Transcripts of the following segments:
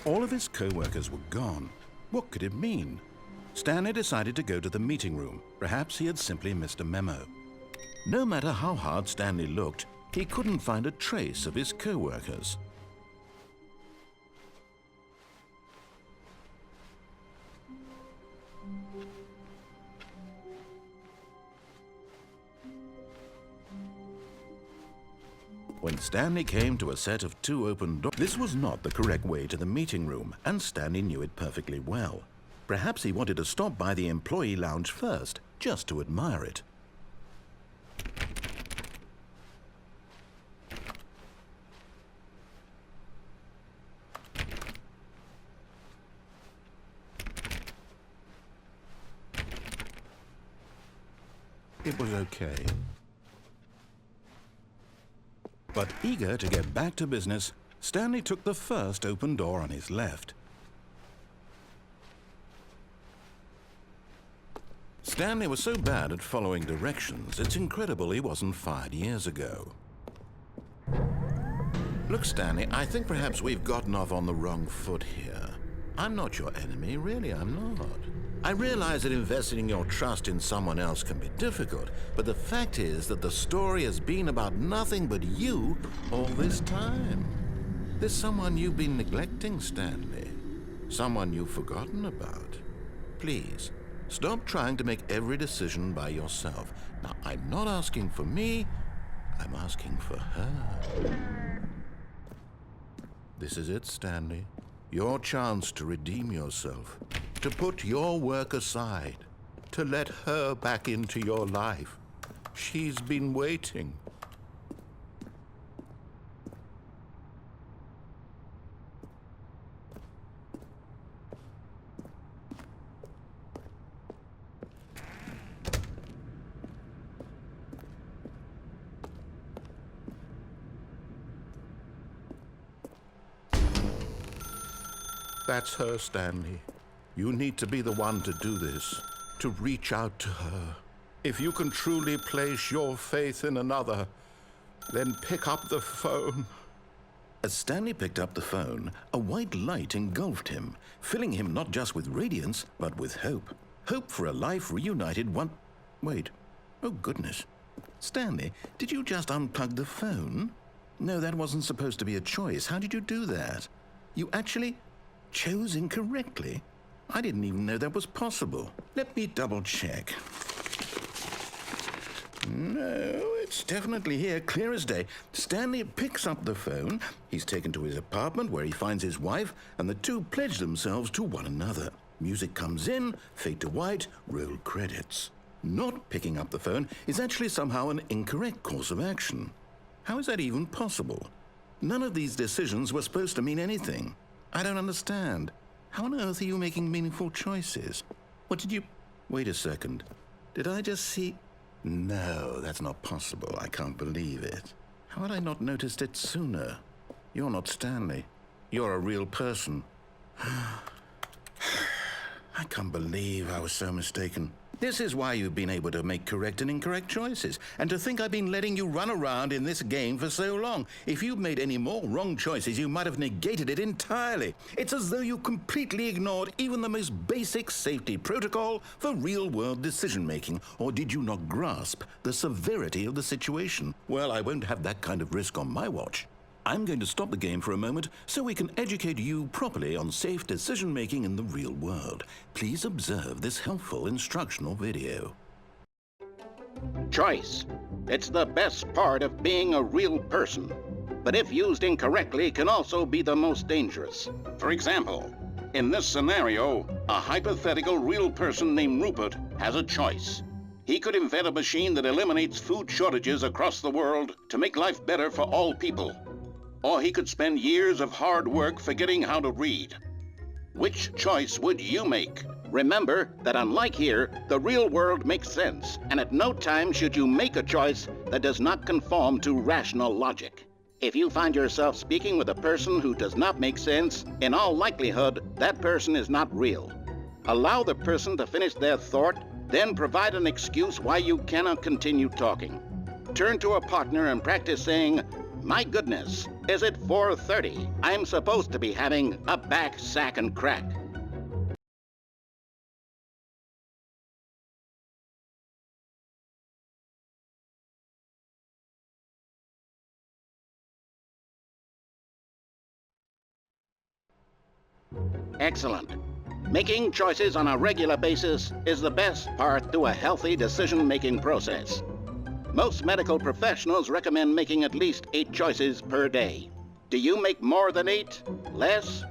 All of his co-workers were gone. What could it mean? Stanley decided to go to the meeting room. Perhaps he had simply missed a memo. No matter how hard Stanley looked, he couldn't find a trace of his co-workers. When Stanley came to a set of 2 open doors, this was not the correct way to the meeting room, and Stanley knew it perfectly well. Perhaps he wanted to stop by the employee lounge first, just to admire it. It was okay. But eager to get back to business, Stanley took the first open door on his left. Stanley was so bad at following directions, it's incredible he wasn't fired years ago. Look, Stanley, I think perhaps we've gotten off on the wrong foot here. I'm not your enemy, really, I'm not. I realize that investing your trust in someone else can be difficult, but the fact is that the story has been about nothing but you all this time. There's someone you've been neglecting, Stanley. Someone you've forgotten about. Please, stop trying to make every decision by yourself. Now, I'm not asking for me, I'm asking for her. This is it, Stanley. Your chance to redeem yourself, to put your work aside, to let her back into your life. She's been waiting. That's her, Stanley. You need to be the one to do this, to reach out to her. If you can truly place your faith in another, then pick up the phone. As Stanley picked up the phone, a white light engulfed him, filling him not just with radiance, but with hope. Hope for a life reunited one... Wait. Oh, goodness. Stanley, did you just unplug the phone? No, that wasn't supposed to be a choice. How did you do that? You actually... chose incorrectly? I didn't even know that was possible. Let me double check. No, it's definitely here, clear as day. Stanley picks up the phone. He's taken to his apartment where he finds his wife, and the two pledge themselves to one another. Music comes in, fade to white, roll credits. Not picking up the phone is actually somehow an incorrect course of action. How is that even possible? None of these decisions were supposed to mean anything. I don't understand. How on earth are you making meaningful choices? What did you... Wait a second. Did I just see... No, that's not possible. I can't believe it. How had I not noticed it sooner? You're not Stanley. You're a real person. I can't believe I was so mistaken. This is why you've been able to make correct and incorrect choices. And to think I've been letting you run around in this game for so long. If you'd made any more wrong choices, you might have negated it entirely. It's as though you completely ignored even the most basic safety protocol for real-world decision-making. Or did you not grasp the severity of the situation? Well, I won't have that kind of risk on my watch. I'm going to stop the game for a moment so we can educate you properly on safe decision-making in the real world. Please observe this helpful instructional video. Choice. It's the best part of being a real person. But if used incorrectly, can also be the most dangerous. For example, in this scenario, a hypothetical real person named Rupert has a choice. He could invent a machine that eliminates food shortages across the world to make life better for all people. Or he could spend years of hard work forgetting how to read. Which choice would you make? Remember that unlike here, the real world makes sense, and at no time should you make a choice that does not conform to rational logic. If you find yourself speaking with a person who does not make sense, in all likelihood, that person is not real. Allow the person to finish their thought, then provide an excuse why you cannot continue talking. Turn to a partner and practice saying, My goodness, is it 4:30? I'm supposed to be having a back, sack, and crack. Excellent. Making choices on a regular basis is the best part to a healthy decision-making process. Most medical professionals recommend making at least 8 choices per day. Do you make more than 8? Less?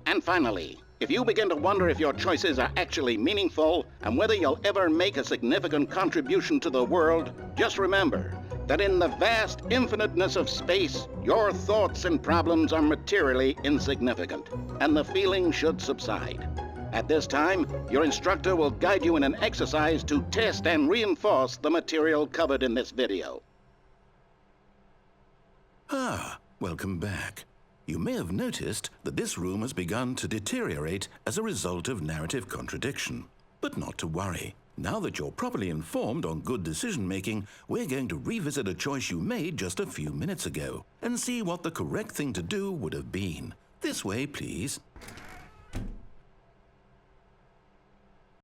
And finally, if you begin to wonder if your choices are actually meaningful and whether you'll ever make a significant contribution to the world, just remember that in the vast infiniteness of space, your thoughts and problems are materially insignificant, and the feeling should subside. At this time, your instructor will guide you in an exercise to test and reinforce the material covered in this video. Welcome back. You may have noticed that this room has begun to deteriorate as a result of narrative contradiction. But not to worry. Now that you're properly informed on good decision-making, we're going to revisit a choice you made just a few minutes ago and see what the correct thing to do would have been. This way, please.